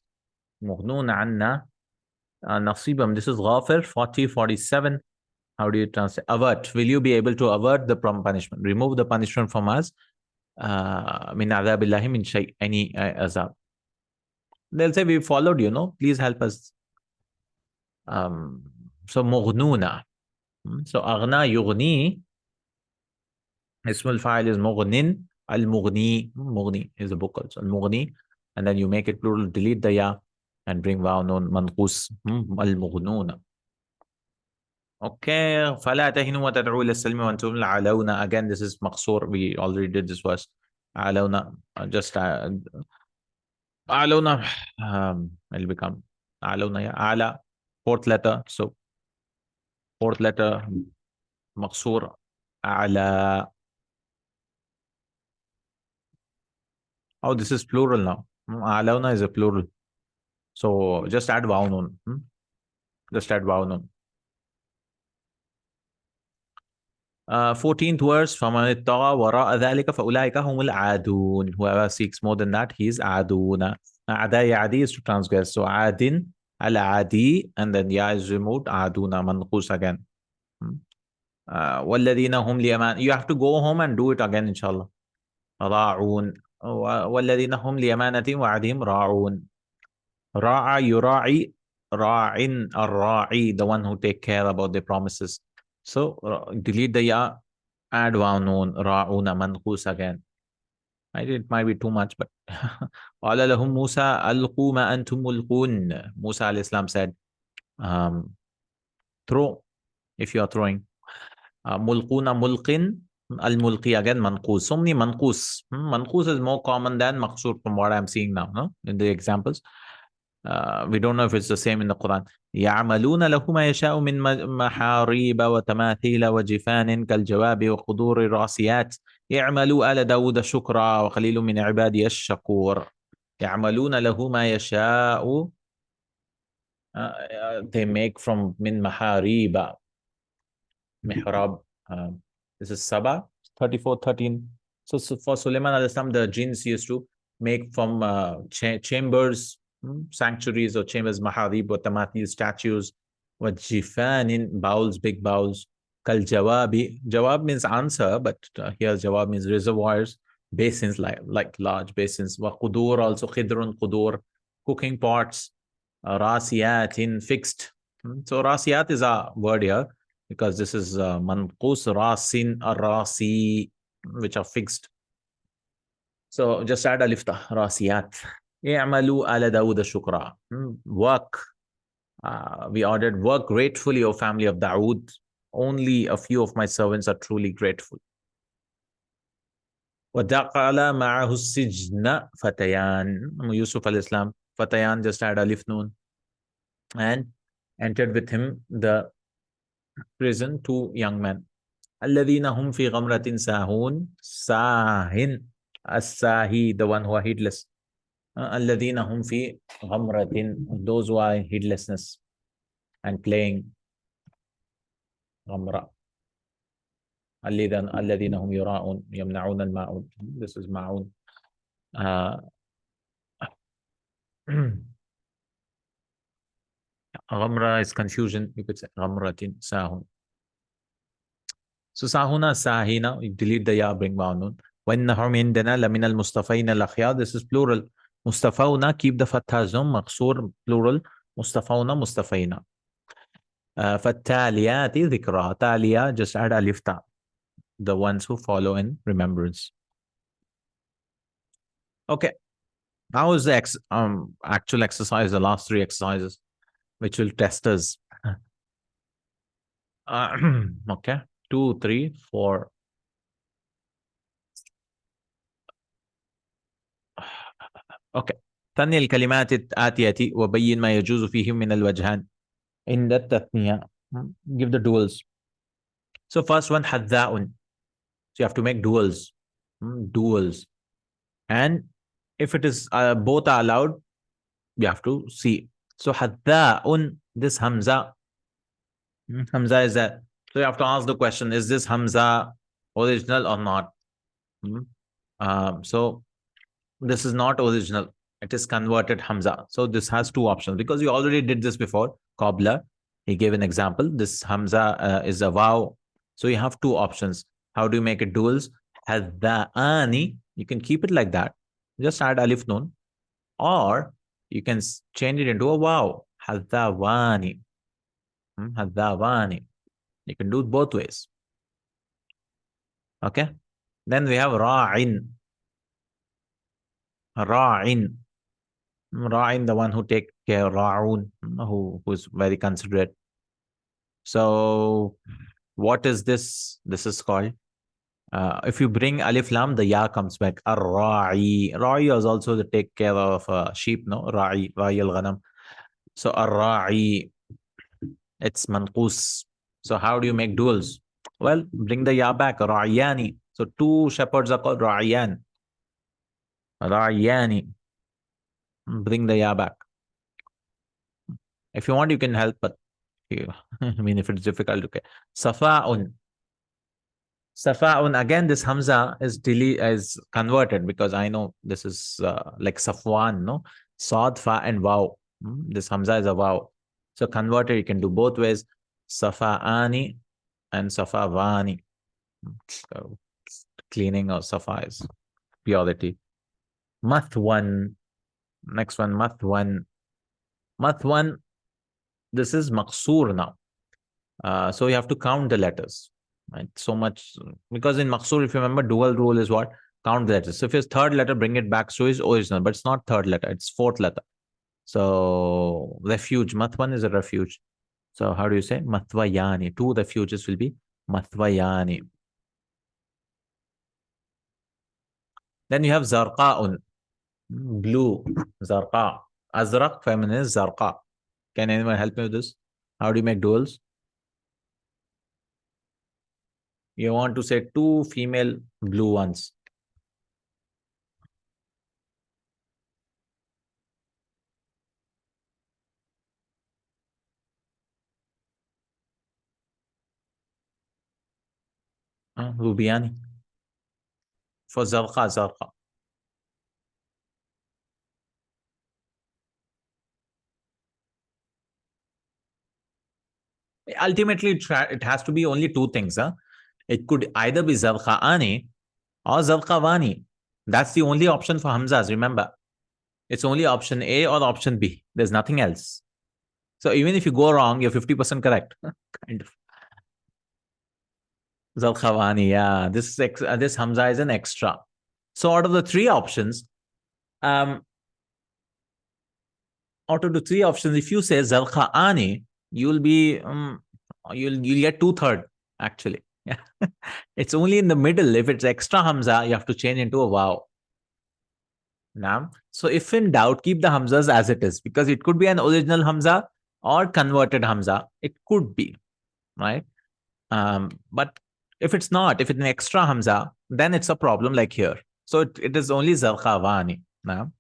مُغْنُونَ عَنَّا نَصِيبًا, this is Ghafir 40-47. How do you translate? Avert, will you be able to avert the punishment, remove the punishment from us? مِنْ عَذَابِ اللَّهِ مِنْ شَيْءٍ, any azab. They'll say, we followed you, no? Please help us. So, مغنونا. So, أغنى يغني. اسم الفاعل is مغنٍ. المغني. مغني is a book also. المغني. And then you make it plural, delete the ya, and bring واو نون منقوص. المغنون. Okay. فلا تهنوا وتدعوا إلى السلم وأنتم الأعلون. Again, this is مقصور. We already did this verse. أعلون. Just أعلون. It'll become أعلون, ya. أعلى. Fourth letter. So, fourth letter, مقصور. أعلى. Oh, this is plural now. أعلون is a plural. So, just add واو نون. Just add واو نون. 14th verse, فمن ابتغى وراء ذلك فأولئك هم العادون. Whoever seeks more than that, he is عادون. عدا يعدي is to transgress. So عاد العادي, and then ya is removed. عادون منقوص again. والذين هم ليمان. You have to go home and do it again, inshallah. راعون. والذين هم ليمانة وعدهم راعون. راعى يراعي. راعٍ الراعي, the one who take care about their promises. So delete the ya, add واو نون. راعون منقوص again. It might be too much, but قال لهم موسى ألقوا ما أنتم ملقون. Musa alayhi salam said, throw if you are throwing. ملقون ملقٍ. الملقي again منقوص. So many منقوص. Manqus is more common than مقصور from what I'm seeing now, no? In the examples. We don't know if it's the same in the Quran. يعملون له ما يشاء من محاريب وتماثيل وجفان كالجواب وقدور الراسيات يعملوا آل داود شكرا وقليل من عبادي الشكور. يعملون له ما يشاء, they make from من محاريب. mihrab. This is Sabah 34:13. So for Sulaiman alayhi salam, the jinns used to make from chambers, sanctuaries or chambers, maharib or tamathil, statues, what jifanin, bowls, big bowls. Kal jawabi. Jawab means answer, but here jawab means reservoirs, basins, like large basins. Wa qudur, also khidrun qudur, cooking pots. Rasiyatin, fixed. So rasiyat is a word here, because this is manqus, rasin, rasi, which are fixed. So just add alif ta, rasiyat. i'malu ala Dawood shukra. Work. We ordered, work gratefully, O family of Dawood. Only a few of my servants are truly grateful. وَدَقَلَ مَعَهُ السِّجْنَ فَتَيَانِ. Yusuf alayhi salam, fatayan, just add alif noon. And entered with him the prison two young men. الَّذِينَ هُمْ فِي غَمْرَةٍ سَاهُونَ. Sahin, as-sahi, the one who are heedless. الَّذِينَ هُمْ فِي غَمْرَةٍ, those who are in heedlessness and playing. غمرة. الَّذِينَ هُمْ يُرَاءُونَ يَمْنَعُونَ الْمَاعُونَ. This is ma'un. Ghamra is confusion. You could say Ghamratin Sahun. So Sahuna, Sahina, you delete the ya, bring Ma'nun. وَإِنَّهُمْ عِنْدَنَا لَمِنَ الْمُصْطَفَيْنَ الْأَخْيَارِ. This is plural. Mustafawna, keep the fathazum, maqsur, plural. Mustafawna, Mustafayna. فَالتَّالِيَاتِ ذِكْرَى. Taliya, just add alif ta. The ones who follow in remembrance. Okay. How is the actual exercise, the last three exercises? which will test us. Okay, 2, 3, 4. Okay. ثني الكلمات الآتية وبين ما يجوز فيهم من الوجهان عند التثنية. Give the duals. So first one, حذاء. So you have to make duals. Duals. And if it is both are allowed, you have to see. So حذاء, this Hamza. Hamza is that. So you have to ask the question, is this Hamza original or not? So this is not original. It is converted Hamza. So this has two options because we already did this before. Cobbler, he gave an example. This Hamza is a waw. So you have two options. How do you make it duals? Hadda'ani, you can keep it like that. Just add alif nun. Or you can change it into a waw. Haddawani. Haddawani. You can do it both ways. Okay. Then we have ra'in. Ra'in. Ra'in, the one who take care, Ra'un, who's very considerate. So what is this? This is called, if you bring alif lam, the ya comes back. Ar-ra'i. Ra'i is also to take care of sheep, no? Ra'i al-ghanam. So ar-ra'i, it's manqoos. So how do you make duals? Well, bring the ya back, ra'iyani. So two shepherds are called ra'iyan. Ra'iyani. Bring the ya back. If you want, you can help, but I mean, if it's difficult, okay. Safa'un. Safa'un, again, this Hamza is converted because I know this is like Safwan, no? Sad, Fa, and Waw. This Hamza is a Waw. So converted, you can do both ways. Safa'ani and Safawani. So, cleaning of Safa is purity. Mathwan. Next one, Mathwan. Mathwan, this is Maqsoor now. So you have to count the letters. Right? So much, because in Maqsoor, if you remember, dual rule is what? Count the letters. So if it's third letter, bring it back to its original, but it's not third letter, it's fourth letter. So refuge, Mathwan is a refuge. So how do you say? Mathwayani. Two refuges will be Mathwayani. Then you have Zarqa'un. Blue, Zarqa. Azraq, feminine is Zarqa. Can anyone help me with this? How do you make duals? You want to say two female blue ones. Rubiani. For Zarqa, Zarqa. Ultimately, it has to be only two things. It could either be Zarqa'ani or Zarqawani. That's the only option for Hamzas, remember. It's only option A or option B. There's nothing else. So even if you go wrong, you're 50% correct. Kind of. Zarqawani, yeah. This Hamza is an extra. So out of the three options, if you say Zarqa'ani, you'll be you'll get 2/3 actually. Yeah. It's only in the middle. If it's extra Hamza, you have to change into a waw. Now, so if in doubt, keep the Hamzas as it is, because it could be an original Hamza or converted Hamza. It could be, right? But if it's not, if it's an extra Hamza, then it's a problem like here. So it is only Zarqawani. Now,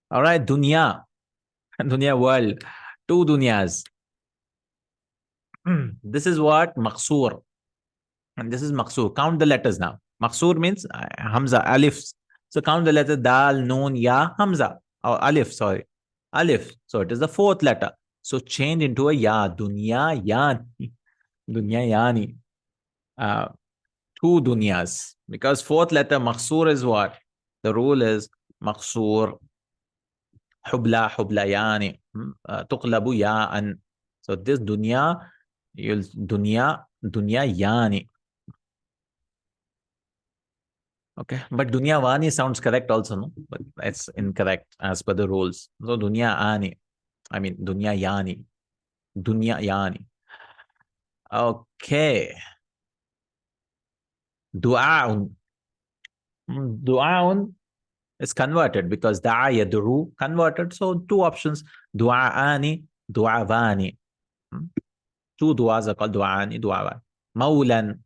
all right, dunya. Dunya, world. Two dunyas. This is what? Maqsoor. And this is Maqsoor. Count the letters now. Maqsoor means Hamza, alifs. So count the letter Dal, Noon, Ya, Hamza. Or Alif, sorry. Alif. So it is the fourth letter. So change into a Ya. Dunya Yani. Dunya Yani. Two dunyas. Because fourth letter Maqsoor is what? The rule is Maqsoor. Hubla, Hublayani. Tuqlabu Ya'an. So this dunya, dunya Yani. Okay, but dunya wani sounds correct also, no? But it's incorrect as per the rules. So dunya ani, I mean dunya yani. Dunya yani. Okay. Du'a'un. Du'a'un is converted because da'a yad'u converted. So two options. Du'a'ani, du'avani. Two du'as are called du'ani, du'avani. Mawlan.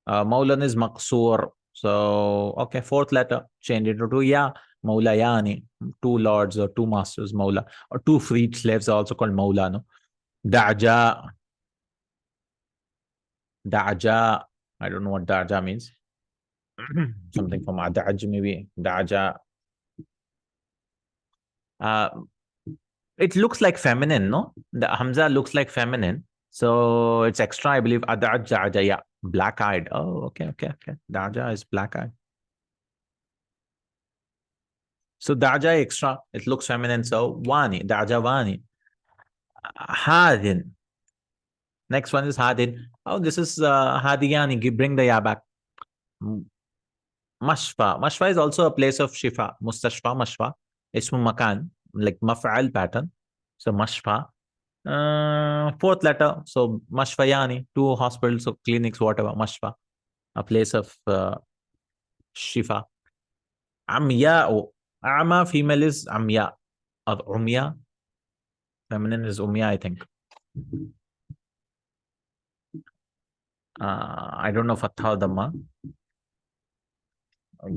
Mawlan is maqsoor. So, okay, fourth letter, change it to ya. Mawlayani. Two lords or two masters, mawla. Or two freed slaves are also called mawla. No? Da'ja. Da'ja. I don't know what da'ja means. Something from adaj maybe. Da'ja. Uh, it looks like feminine, no? The Hamza looks like feminine. So it's extra, I believe. Adaj, da'ja, yeah. Black-eyed. Oh, okay. Da'ja is black-eyed. So da'ja extra. It looks feminine. So wani. Da'ja wani. Hadin. Next one is hadin. Oh, this is hadiyani. Bring the ya back. Mashfa. Mashfa is also a place of shifa. Mustashfa, mashfa. Ismu makan. Like maf'al pattern. So mashfa. Fourth letter. So mashfayani. Two hospitals or clinics, whatever. Mashfa. A place of shifa. Amya. Ama female is amya. Or umya. Feminine is umya, I think. I don't know fatha or dhamma.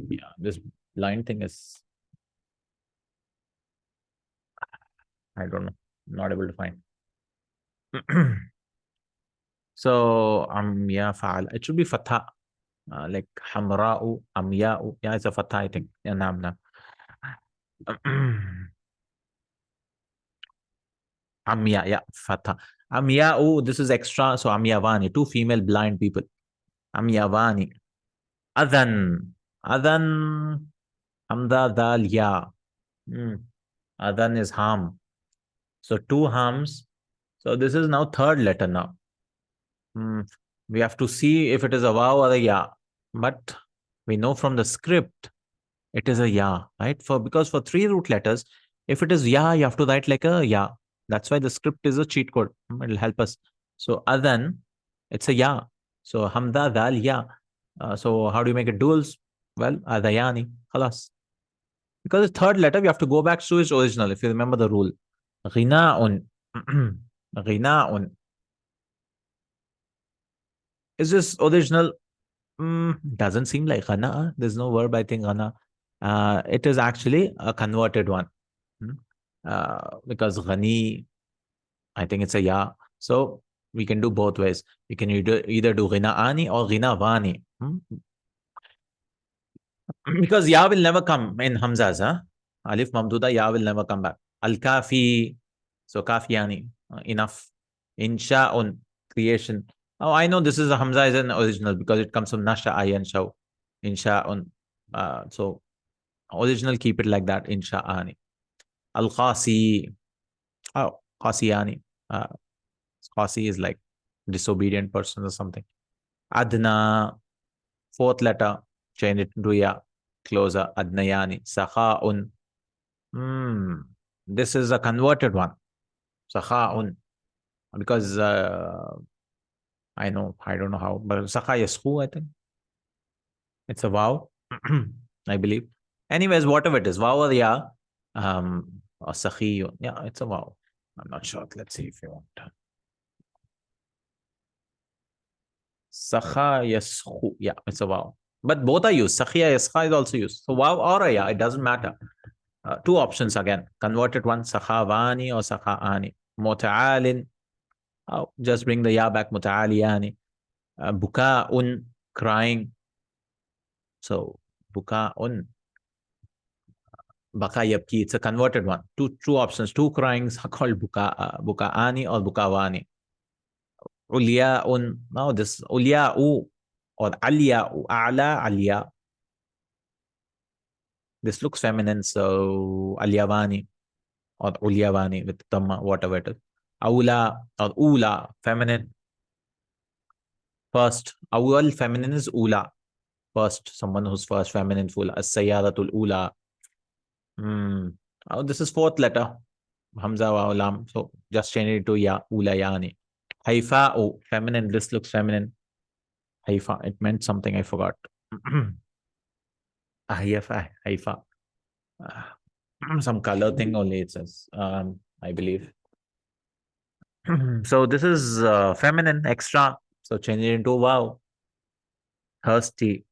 Yeah, this line thing is, I don't know, not able to find. So amya fa'al. It should be fatha. Like hamra'u, amya'u. Yeah, it's a fatha, I think. Yeah, nam. Amya, yeah, fatha. Amya'u, this is extra. So amyavani, two female blind people. Amyavani. Adhan. Adhan. Hamda dal ya. Adhan is harm. So two harms. So this is now third letter now. We have to see if it is a waw or a ya. But we know from the script it is a ya, right? Because for three root letters, if it is ya, you have to write like a ya. That's why the script is a cheat code. It'll help us. So adhan, it's a ya. So hamda dal ya. So how do you make it duals? Well, adayani. Khalas. Because the third letter, we have to go back to its original, if you remember the rule. Ghina'un. Ghina'un. Is this original? Doesn't seem like ghana. There's no verb, I think, ghana. It is actually a converted one. Because ghani, I think it's a ya. So we can do both ways. We can either do ghina'ani or ghina'wani. Because ya will never come in hamzas. Alif mamduda, ya will never come back. Al-kafi, so kafiyani, enough. Insha'un, creation. Oh, I know this is a hamza is an original because it comes from nasha, ayan, shaw. Insha'un. So original, keep it like that. Insha'ani. Al-qasi. Oh, qasiyani. Qasi is like disobedient person or something. Adna, fourth letter, change it to ya. Closer. Adnayani. Sakha'un. This is a converted one. Sakha'un. Because I don't know how, but Sakha Yashu, I think. It's a vow, I believe. Anyways, whatever it is, vow or ya, or Sakhi, yeah, it's a vow. I'm not sure. Let's see if you want. Sakha Yashu, yeah, it's a vow. But both are used. Sakhiya Yasha is also used. So vow or a ya, it doesn't matter. Two options again. Converted one, Sakhavani or Sakha'ani. Muta'alin. Oh, just bring the ya back. Muta'aliyani. Buka'un, crying. So buka'un. Baka yabki. It's a converted one. Two options. Two cryings are called buka'ani or bukawani. Ulya'un. Now this ulya'u or alya'u. A'la alya. This looks feminine, so alyawani or ulyawani with dhamma, whatever it is. Awla or ula, feminine. First, awal feminine is ula. First, someone who's first, feminine, full. As-sayyaratul ula. Oh, this is fourth letter. Hamza wa lam. So just change it to ya, ulayani. Haifa'u, feminine. This looks feminine. Haifa, it meant something I forgot. Haifa, Haifa. Some color thing only it says, I believe. So this is feminine, extra. So change it into wow. Thirsty,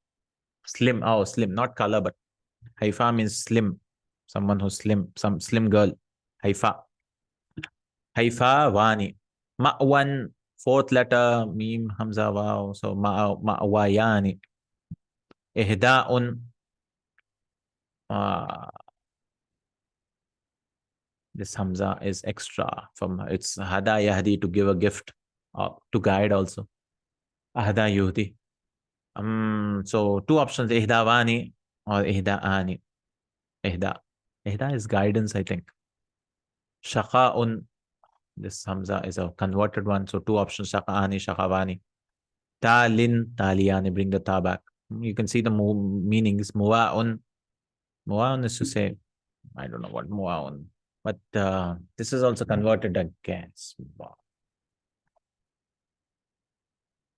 slim. Oh, slim, not color, but Haifa means slim. Someone who's slim, some slim girl. Haifa. Haifa Wani. Ma'wan, fourth letter, Mim, Hamza, Wow. So Ma'wayani. Ihda'un. Uh, this Hamza is extra from it's Hada Yahdi to give a gift, to guide also. Ahda Yuhdi. So two options, Ihdawani or Ihda'ani. Ihda. Ihda is guidance, I think. Shaqa'un. This Hamza is a converted one. So two options, Shaqa'ani, Shaqawani. Talin, Taliyani, bring the ta back. You can see the meanings. Muwa'un. Muwa'un is to say, I don't know what Muwa'un. But this is also converted against.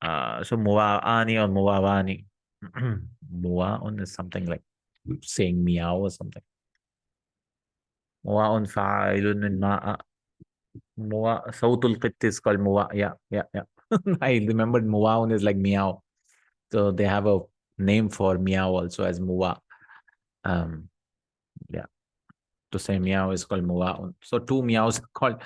So Muwa'ani or Muwa'wani. Muwa'un is something like saying meow or something. Muwa'un fa'ilun min ma'a. Sawtul qitt is called Muwa. Yeah. I remembered Muwa'un is like meow. So they have a name for meow also as Muwa. Yeah. To say meow is called Muwa'un. So two meows called.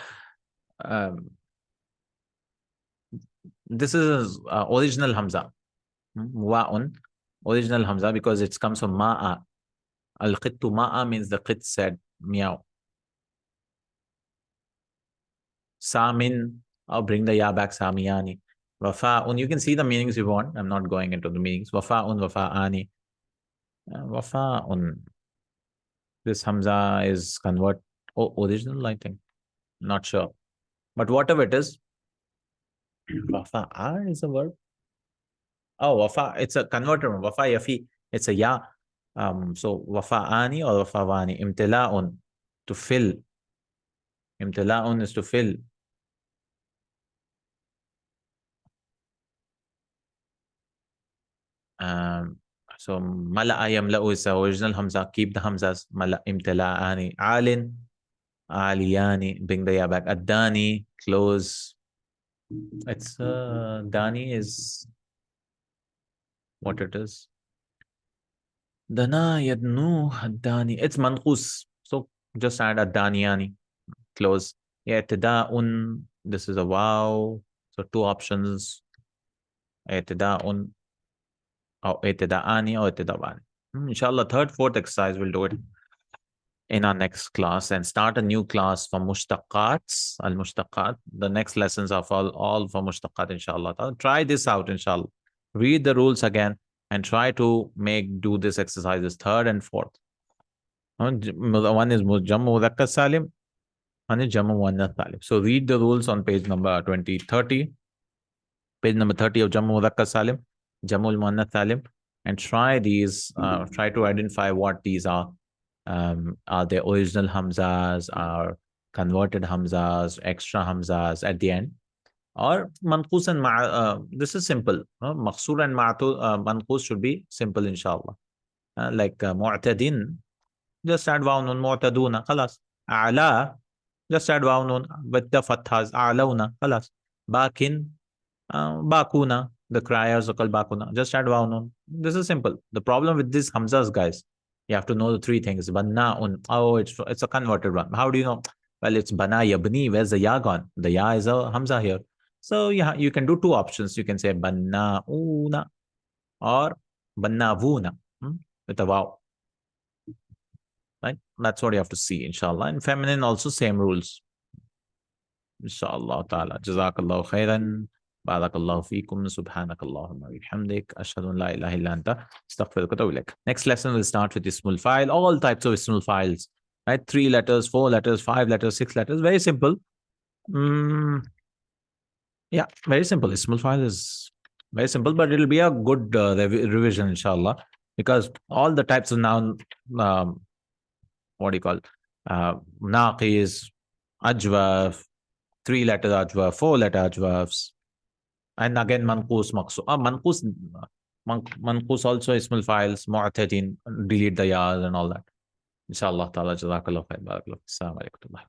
This is original Hamza. Muwa'un. Original Hamza because it comes from Ma'a. Al-qittu Ma'a means the qit said meow. Samin, I'll bring the ya back, Samiyani. Wafa'un, you can see the meanings you want. I'm not going into the meanings. Wafa'un, Wafa'ani. Wafa'un. This Hamza is original, I think. Not sure. But whatever it is, Wafa'a is a verb. Oh, Wafa, it's a converted one. Wafa Yafi, it's a ya. So Wafa'ani or Wafa'wani. Imtila'un, to fill. Imtila'un is to fill. So mala'a yamla'u is the original Hamza. Keep the Hamzas. Imtila'ani. Alin, aliyani. Bring the ya back. Addani, close. It's Dani is what it is. Dana yadnu Addani. It's manqoos. So just add Addaniyani. Close. I'tida'un. This is a wow. So two options. I'tida'un. Or I'tida'ani or I'tida'wani. Inshallah, third, fourth exercise, we'll do it in our next class and start a new class for mushtaqats, al-mushtaqat. The next lessons are all for mushtaqat, inshallah. Try this out, inshallah. Read the rules again and try to do this exercises third and fourth. One is Jammu Mudhakkar Salim, one is Jammu Muannath Salim. So read the rules on page number 30. Page number 30 of Jammu Mudhakkar Salim, Jammu Muannath Salim, and try these, try to identify what these are. Are they original Hamzas, are converted Hamzas, extra Hamzas at the end, or Manqoos and this is simple. Maqsoor and Manqoos should be simple, inshallah. Like Mu'tadin, just add waw nun, Mu'taduna, khalas. A'la, just add waw nun with the fathas, A'launa, khalas. Bakin, Bakuna, the criers are called Bakuna, just add waw nun. This is simple. The problem with these Hamzas, guys, you have to know the three things. Banna'un. Oh, it's a converted one. How do you know? Well, it's bana yabni. Where's the ya gone? The ya is a Hamza here. So yeah, you can do two options. You can say banna'una or banna'vuna with a waw. Right? That's what you have to see, inshallah. And feminine also same rules. Inshallah ta'ala. Jazakallahu khairan. Barakallahu feekum. Subhanakallahumma bihamdik. Ashhadu an la ilaha illa anta. Astaghfiruka wa atubu ilaik. Next lesson will start with Ismul File. All types of Ismul Files. Right? 3 letters, 4 letters, 5 letters, 6 letters. Very simple. Yeah, very simple. Ismul File is very simple, but it'll be a good revision, inshallah. Because all the types of noun, what do you call? Naqis, ajwaf, 3-letter ajwaf, 4-letter ajwafs, and again manqus, maqsur. Manqus also ismul files, mu'tadin, delete the yas and all that. Inshallah ta'ala, Jazakallahu Khair. Barakallahu. Assalamu alaikum.